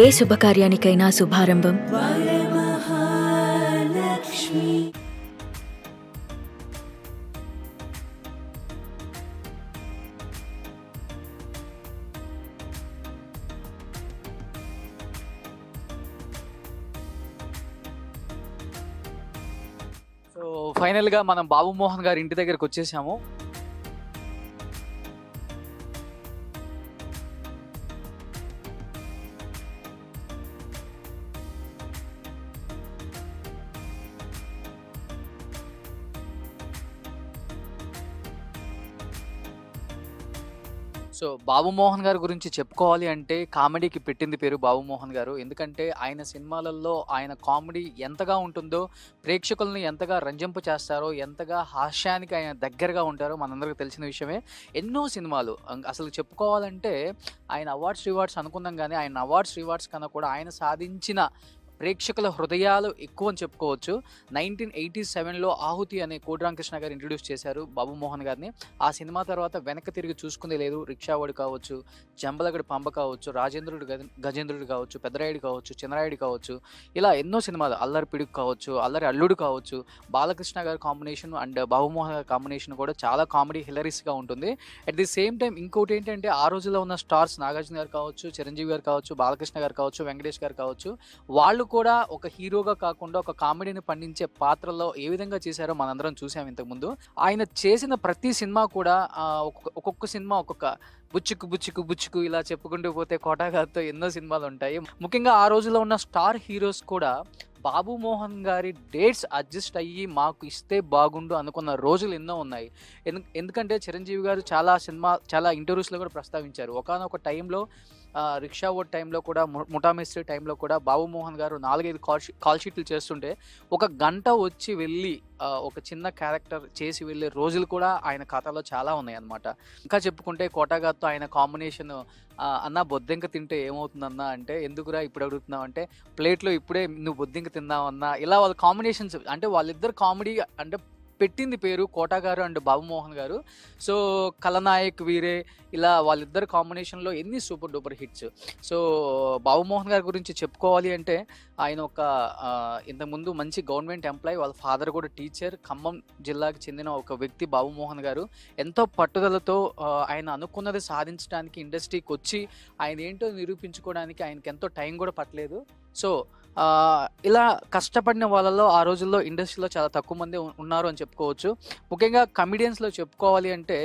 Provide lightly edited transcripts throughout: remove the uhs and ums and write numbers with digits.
ఏ శుభకార్యానికైనా శుభారంభం so ఫైనల్గా మనం బాబు మోహన్ గారి ఇంటి దగ్గరకు వచ్చేసాము. సో బాబు మోహన్ గారి గురించి చెప్పుకోవాలి అంటే కామెడీకి పెట్టింది పేరు బాబు మోహన్ గారు. ఎందుకంటే ఆయన సినిమాలలో ఆయన కామెడీ ఎంతగా ఉంటుందో, ప్రేక్షకులను ఎంతగా రంజింపు చేస్తారో, ఎంతగా హాస్యానికి ఆయన దగ్గరగా ఉంటారో మనందరికీ తెలిసిన విషయమే. ఎన్నో సినిమాలు అసలు చెప్పుకోవాలంటే ఆయన అవార్డ్స్ అనుకున్నాం, కానీ ఆయన అవార్డ్స్ కన్నా కూడా ఆయన సాధించిన ప్రేక్షకుల హృదయాలు ఎక్కువ అని చెప్పుకోవచ్చు. 1987లో ఆహుతి అనే కోడి రామకృష్ణ గారు ఇంట్రడ్యూస్ చేశారు బాబు మోహన్ గారిని. ఆ సినిమా తర్వాత వెనక్కి తిరిగి చూసుకుందే లేదు. రిక్షావాడు కావచ్చు, జంబలగడి పంబ కావచ్చు, రాజేంద్రుడు గజేంద్రుడు కావచ్చు, పెద్దరాయుడు కావచ్చు, చిన్నరాయుడు కావచ్చు, ఇలా ఎన్నో సినిమాలు, అల్లరి పిడుగు కావచ్చు, అల్లరి అల్లుడు కావచ్చు, బాలకృష్ణ గారి కాంబినేషన్ అండ్ బాబు మోహన్ గారి కాంబినేషన్ కూడా చాలా కామెడీ హిలరీస్గా ఉంటుంది. అట్ ది సేమ్ టైం ఇంకోటి ఏంటంటే ఆ రోజుల్లో ఉన్న స్టార్స్ నాగార్జున గారు కావచ్చు, చిరంజీవి గారు కావచ్చు, బాలకృష్ణ గారు కావచ్చు, వెంకటేష్ గారు కావచ్చు, వాళ్ళు కూడా ఒక హీరోగా కాకుండా ఒక కామెడీని పండించే పాత్రలో ఏ విధంగా చేశారో మనందరం చూసాం ఇంతకుముందు. ఆయన చేసిన ప్రతి సినిమా కూడా ఒక్కొక్క సినిమా ఒక్కొక్క బుచ్చుకు ఇలా చెప్పుకుంటూ పోతే కోటాగారితో ఎన్నో సినిమాలు ఉంటాయి. ముఖ్యంగా ఆ రోజుల్లో ఉన్న స్టార్ హీరోస్ కూడా బాబు మోహన్ గారి డేట్స్ అడ్జస్ట్ అయ్యి మాకు ఇస్తే బాగుండు అనుకున్న రోజులు ఎన్నో ఉన్నాయి. ఎందుకంటే చిరంజీవి గారు చాలా ఇంటర్వ్యూస్లో కూడా ప్రస్తావించారు. ఒకానొక టైంలో రిక్షా ఓట్ టైంలో కూడా, ముఠామిస్త్రీ టైంలో కూడా బాబు మోహన్ గారు 4-5 కాల్ షీట్లు చేస్తుంటే 1 గంట వచ్చి వెళ్ళి ఒక చిన్న క్యారెక్టర్ చేసి వెళ్ళే రోజులు కూడా ఆయన ఖాతాలో చాలా ఉన్నాయి అన్నమాట. ఇంకా చెప్పుకుంటే కోటాగారితో ఆయన కాంబినేషన్, అన్న బొద్దింక తింటే ఏమవుతుందన్నా అంటే, ఎందుకురా ఇప్పుడు అడుగుతున్నావు అంటే, ప్లేట్లో ఇప్పుడే నువ్వు బొద్దింక తిన్నావన్నా. ఇలా వాళ్ళ కాంబినేషన్స్ అంటే వాళ్ళిద్దరు కామెడీ అంటే పెట్టింది పేరు కోటా గారు అండ్ బాబు మోహన్ గారు. సో కలనాయక్ వీరే, ఇలా వాళ్ళిద్దరు కాంబినేషన్లో ఎన్ని సూపర్ డూపర్ హిట్స్. సో బాబు మోహన్ గారి గురించి చెప్పుకోవాలి అంటే ఆయన ఒక ఇంతకుముందు మంచి గవర్నమెంట్ ఎంప్లాయీ, వాళ్ళ ఫాదర్ కూడా టీచర్, ఖమ్మం జిల్లాకి చెందిన ఒక వ్యక్తి బాబు మోహన్ గారు. ఎంతో పట్టుదలతో ఆయన అనుకున్నది సాధించడానికి ఇండస్ట్రీకి వచ్చి ఆయన ఏంటో నిరూపించుకోవడానికి ఆయనకి ఎంతో టైం కూడా పట్టలేదు. సో ఇలా కష్టపడిన వాళ్ళలో ఆ రోజుల్లో ఇండస్ట్రీలో చాలా తక్కువ మంది ఉన్నారు అని చెప్పుకోవచ్చు. ముఖ్యంగా కమిడియన్స్లో చెప్పుకోవాలి అంటే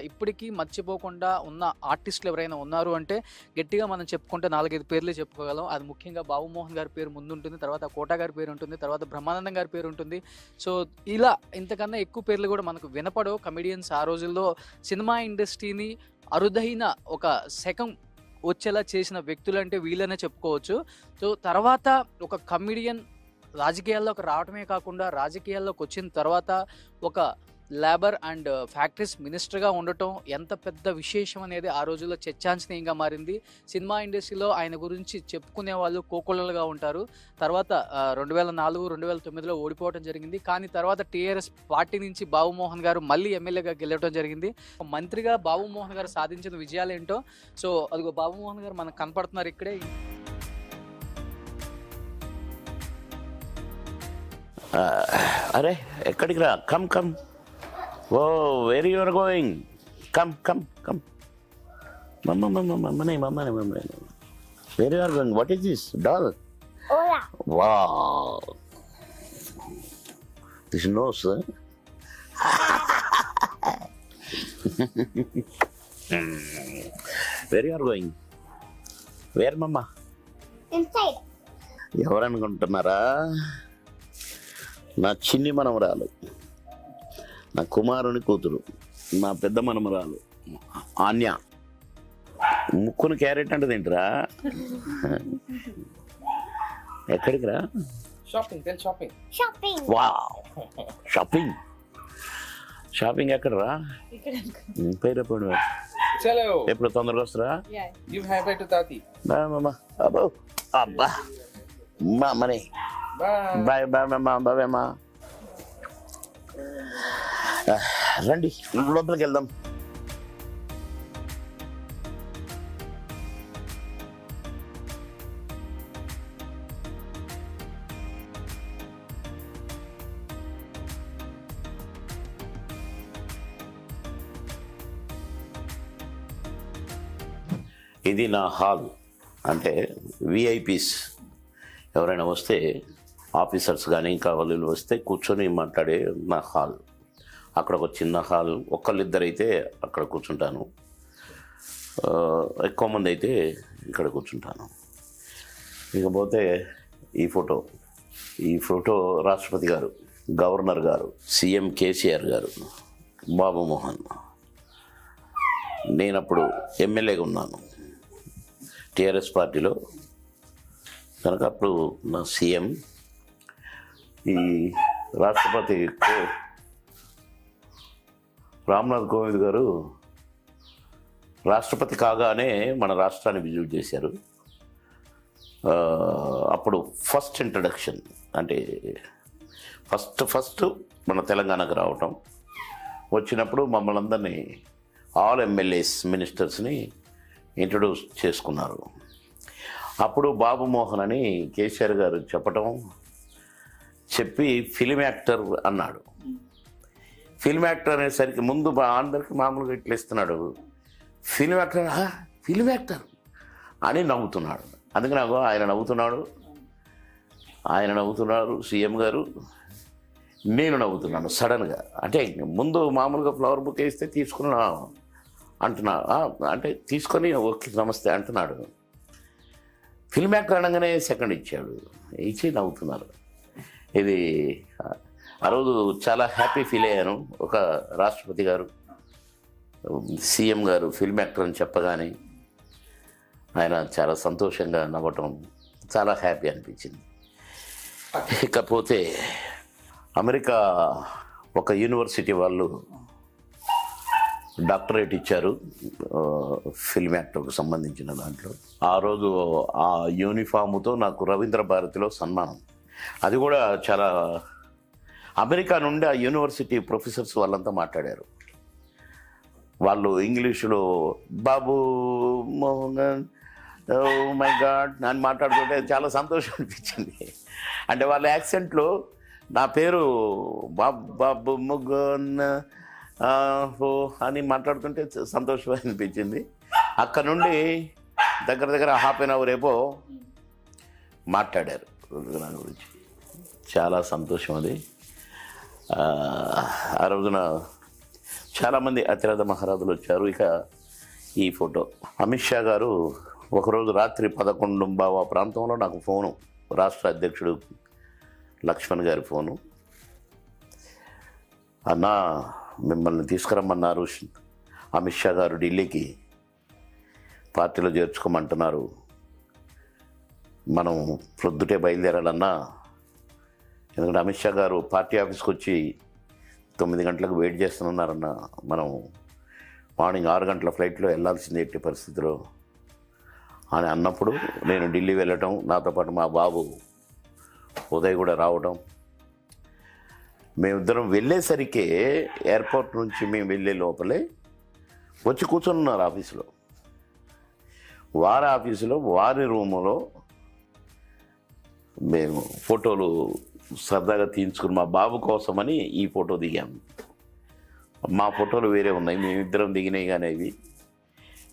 ఇప్పటికీ మర్చిపోకుండా ఉన్న ఆర్టిస్టులు ఎవరైనా ఉన్నారు అంటే గట్టిగా మనం చెప్పుకుంటే 4-5 పేర్లే చెప్పుకోగలం. అది ముఖ్యంగా బాబు మోహన్ గారి పేరు ముందు ఉంటుంది, తర్వాత కోటా గారి పేరు ఉంటుంది, తర్వాత బ్రహ్మానందం గారి పేరు ఉంటుంది. సో ఇలా ఇంతకన్నా ఎక్కువ పేర్లు కూడా మనకు వినపడవు. కమిడియన్స్ ఆ రోజుల్లో సినిమా ఇండస్ట్రీని అరుదైన ఒక శకం వచ్చేలా చేసిన వ్యక్తులు అంటే వీళ్ళనే చెప్పుకోవచ్చు. సో తర్వాత ఒక కమిడియన్ రాజకీయాల్లోకి రావడమే కాకుండా, రాజకీయాల్లోకి వచ్చిన తర్వాత ఒక లేబర్ అండ్ ఫ్యాక్టరీస్ మినిస్టర్గా ఉండటం ఎంత పెద్ద విశేషం అనేది ఆ రోజుల్లో చర్చాంశనీయంగా మారింది. సినిమా ఇండస్ట్రీలో ఆయన గురించి చెప్పుకునే వాళ్ళు కోకొల్లలుగా ఉంటారు. తర్వాత 2004-2009లో ఓడిపోవడం జరిగింది. కానీ తర్వాత టీఆర్ఎస్ పార్టీ నుంచి బాబు మోహన్ గారు మళ్ళీ ఎమ్మెల్యేగా గెలవడం జరిగింది. మంత్రిగా బాబు మోహన్ గారు సాధించిన విజయాలు ఏంటో, సో అదిగో బాబు మోహన్ గారు మనకు కనపడుతున్నారు ఇక్కడే. అరే ఎక్కడికి రా, come. Oh, where you are going? Come. Mama. Where you are going? What is this? Doll? Hola. Wow. This nose, huh? Where you are going? Where, Mama? Inside. ఎవరనుకుంటున్నారా? నా చిన్ని మనమరాలు, నా కుమారుని కూతురు, నా పెద్ద మనమరాలు ఆన్య. ముక్కును క్యారెట్ అంటే తింటరా? ఎక్కడికి రా? Shopping. వావ్, షాపింగ్ ఎక్కడ రా? పేరు ఎప్పుడు తొందరగా వస్తారా? అబ్బా మనీ. బాయ్ అమ్మా. రండి లోపలికి వెళ్దాం. ఇది నా హాల్. అంటే విఐపీస్ ఎవరైనా వస్తే ఆఫీసర్స్ కానీ ఇంకా వాళ్ళు వస్తే కూర్చొని మాట్లాడే నా హాల్. అక్కడ ఒక చిన్న హాల్, ఒక్కళ్ళిద్దరైతే అక్కడ కూర్చుంటాను, ఎక్కువ మంది అయితే ఇక్కడ కూర్చుంటాను. ఇకపోతే ఈ ఫోటో రాష్ట్రపతి గారు, గవర్నర్ గారు, సీఎం కేసీఆర్ గారు, బాబు మోహన్. నేనప్పుడు ఎమ్మెల్యేగా ఉన్నాను టీఆర్ఎస్ పార్టీలో కనుక అప్పుడు నా సీఎం. ఈ రాష్ట్రపతి రామ్నాథ్ కోవింద్ గారు రాష్ట్రపతి కాగానే మన రాష్ట్రాన్ని విజిట్ చేశారు. అప్పుడు ఫస్ట్ ఇంట్రడక్షన్ అంటే ఫస్ట్ మన తెలంగాణకు రావటం. వచ్చినప్పుడు మమ్మల్ని అందరినీ ఆల్ ఎమ్మెల్యేస్ మినిస్టర్స్ని ఇంట్రడ్యూస్ చేసుకున్నారు. అప్పుడు బాబు మోహన్ అని కేసీఆర్ గారు చెప్పి ఫిలిం యాక్టర్ అన్నాడు. ఫిల్మ్ యాక్టర్ అనేసరికి ముందు అందరికి మామూలుగా ఇట్లా ఇస్తున్నాడు, ఫిల్మ్ యాక్టర్ అని నవ్వుతున్నాడు. అందుకే నాకు ఆయన నవ్వుతున్నాడు సీఎం గారు, నేను నవ్వుతున్నాను సడన్గా. అంటే ముందు మామూలుగా ఫ్లవర్ బుక్ వేస్తే తీసుకున్నా అంటే తీసుకొని ఓకే నమస్తే అంటున్నాడు. ఫిల్మ్ యాక్టర్ అనగానే సెకండ్ ఇచ్చి నవ్వుతున్నారు. ఇది ఆ రోజు చాలా హ్యాపీ ఫీల్ అయ్యాను. ఒక రాష్ట్రపతి గారు, సీఎం గారు ఫిల్మ్ యాక్టర్ అని చెప్పగానే ఆయన చాలా సంతోషంగా నవ్వటం చాలా హ్యాపీ అనిపించింది. ఇకపోతే అమెరికా ఒక యూనివర్సిటీ వాళ్ళు డాక్టరేట్ ఇచ్చారు ఫిల్మ్ యాక్టర్కు సంబంధించిన దాంట్లో. ఆ రోజు ఆ యూనిఫామ్తో నాకు రవీంద్ర భారతిలో సన్మానం. అది కూడా చాలా అమెరికా నుండి ఆ యూనివర్సిటీ ప్రొఫెసర్స్ వాళ్ళంతా మాట్లాడారు. వాళ్ళు ఇంగ్లీషులో బాబు మోహన్ మై గాడ్ అని మాట్లాడుతుంటే చాలా సంతోషం అనిపించింది. అంటే వాళ్ళ యాక్సెంట్లో నా పేరు బాబు మోహన్ అని మాట్లాడుతుంటే సంతోషం అనిపించింది. అక్కడ నుండి దగ్గర హాఫ్ అన్ అవర్ ఏపో మాట్లాడారు నా గురించి. చాలా సంతోషం అది. ఆ రోజున చాలామంది అతిరథ మహారాజులు వచ్చారు. ఇక ఈ ఫోటో అమిత్ షా గారు ఒకరోజు రాత్రి 11:15 ప్రాంతంలో నాకు ఫోను, రాష్ట్ర అధ్యక్షుడు లక్ష్మణ్ గారి ఫోను, అన్నా మిమ్మల్ని తీసుకురమ్మన్నారు అమిత్ షా గారు, ఢిల్లీకి పార్టీలో చేర్చుకోమంటున్నారు, మనం ప్రొద్దుటే బయలుదేరాలన్నా, ఎందుకంటే అమిత్ షా గారు పార్టీ ఆఫీస్కి వచ్చి 9 గంటలకు వెయిట్ చేస్తున్నారన్న, మనం మార్నింగ్ 6 గంటల ఫ్లైట్లో వెళ్ళాల్సింది ఎట్టి పరిస్థితిలో అని అన్నప్పుడు నేను ఢిల్లీ వెళ్ళటం, నాతో పాటు మా బాబు ఉదయ్ కూడా రావడం. మేమిద్దరం వెళ్ళేసరికి ఎయిర్పోర్ట్ నుంచి మేము వెళ్ళే లోపలే వచ్చి కూర్చొని ఆఫీసులో, వారి ఆఫీసులో వారి రూములో మేము ఫోటోలు సరదాగా తీయించుకుని మా బాబు కోసమని ఈ ఫోటో దిగాము. మా ఫోటోలు వేరే ఉన్నాయి, మేమిద్దరం దిగినాయి కానీ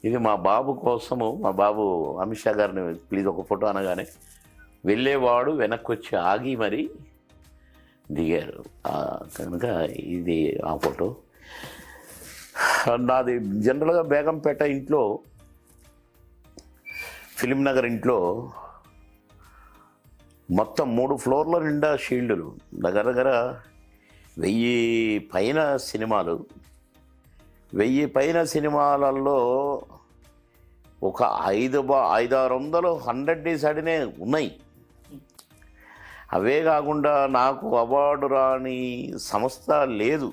ఇది మా బాబు కోసము. మా బాబు అమిత్ షా గారిని ప్లీజ్ ఒక ఫోటో అనగానే వెళ్ళేవాడు వెనక్కి వచ్చి ఆగి మరి దిగారు. కనుక ఇది ఆ ఫోటో. నాది జనరల్గా బేగంపేట ఇంట్లో, ఫిలిం నగర్ ఇంట్లో మొత్తం 3 ఫ్లోర్ల నిండా షీల్డులు, దగ్గర 1000 పైన సినిమాలు. 1000 పైన సినిమాలలో ఒక 500-600 100 డేస్ ఆడినే ఉన్నాయి. అవే కాకుండా నాకు అవార్డు రాని సంస్థ లేదు.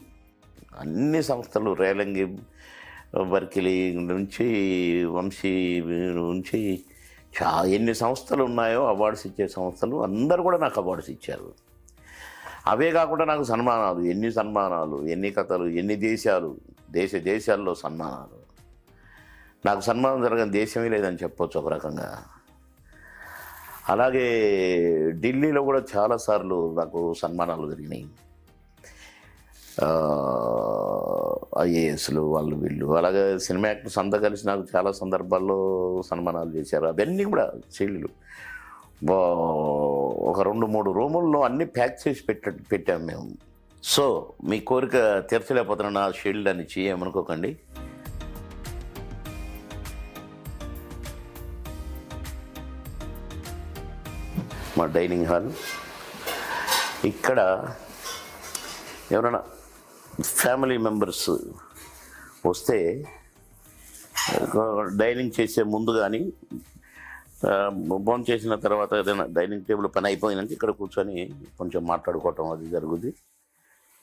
అన్ని సంస్థలు, రేలంగి, వర్కిలి నుంచి, వంశీ నుంచి ఎన్ని సంస్థలు ఉన్నాయో అవార్డ్స్ ఇచ్చే సంస్థలు అందరూ కూడా నాకు అవార్డ్స్ ఇచ్చారు. అవే కాకుండా నాకు సన్మానాలు, ఎన్ని కథలు, ఎన్ని దేశాలు, దేశాల్లో సన్మానాలు. నాకు సన్మానం జరగని దేశమే లేదని చెప్పొచ్చు ఒక రకంగా. అలాగే ఢిల్లీలో కూడా చాలాసార్లు నాకు సన్మానాలు జరిగినాయి. ఐఏఎస్లు వాళ్ళు వీళ్ళు, అలాగే సినిమా యాక్టర్స్ అంతా కలిసి నాకు చాలా సందర్భాల్లో సన్మానాలు చేశారు. అవన్నీ కూడా షీల్డ్లు ఒక 2-3 రూముల్లో అన్నీ ప్యాక్ చేసి పెట్టాము మేము. సో మీ కోరిక తీర్చలేకపోతున్నా నా షీల్డ్ అని చేయమనుకోకండి. మా డైనింగ్ హాల్ ఇక్కడ ఎవరైనా ఫ్యామిలీ మెంబర్స్ వస్తే డైనింగ్ చేసే ముందు కానీ భోజనం చేసిన తర్వాత ఏదైనా డైనింగ్ టేబుల్ పని అయిపోయినాక ఇక్కడ కూర్చొని కొంచెం మాట్లాడుకోవటం అది జరుగుద్ది.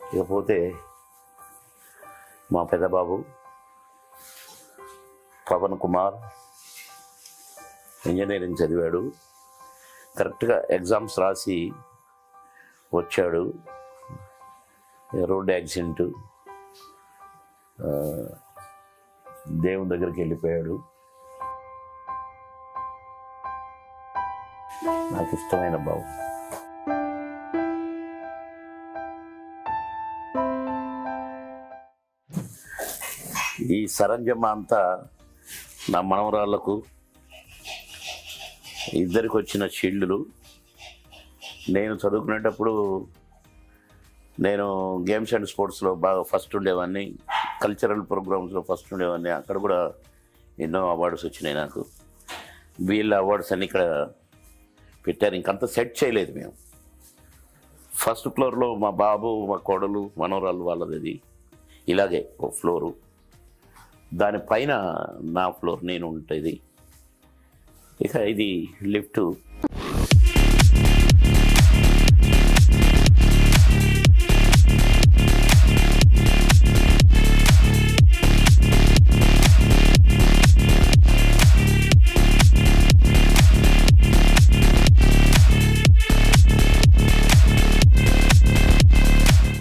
ఇకపోతే మా పెద్దబాబు పవన్ కుమార్ ఇంజనీరింగ్ చదివాడు, కరెక్ట్గా ఎగ్జామ్స్ రాసి వచ్చాడు, రోడ్ యాక్సిడెంట్, దేవుని దగ్గరికి వెళ్ళిపోయాడు. నాకు ఇష్టమైన బాబు. ఈ సరంజమ్మ అంతా నా మనవరాళ్లకు ఇద్దరికి వచ్చిన షీల్డ్లు. నేను చదువుకునేటప్పుడు నేను గేమ్స్ అండ్ స్పోర్ట్స్లో బాగా ఫస్ట్ ఉండేవాడిని, కల్చరల్ ప్రోగ్రామ్స్లో ఫస్ట్ ఉండేవాడిని. అక్కడ కూడా ఎన్నో అవార్డ్స్ వచ్చినాయి నాకు. వీళ్ళ అవార్డ్స్ అన్నీ ఇక్కడ పెట్టారు. ఇంకంతా సెట్ చేయలేదు మేము. ఫస్ట్ ఫ్లోర్లో మా బాబు, మా కోడలు, మనవరాళ్ళు వాళ్ళది. అది ఇలాగే ఓ ఫ్లోరు, దానిపైన నా ఫ్లోర్ నేను ఉంటుంది. ఇక ఇది లిఫ్ట్.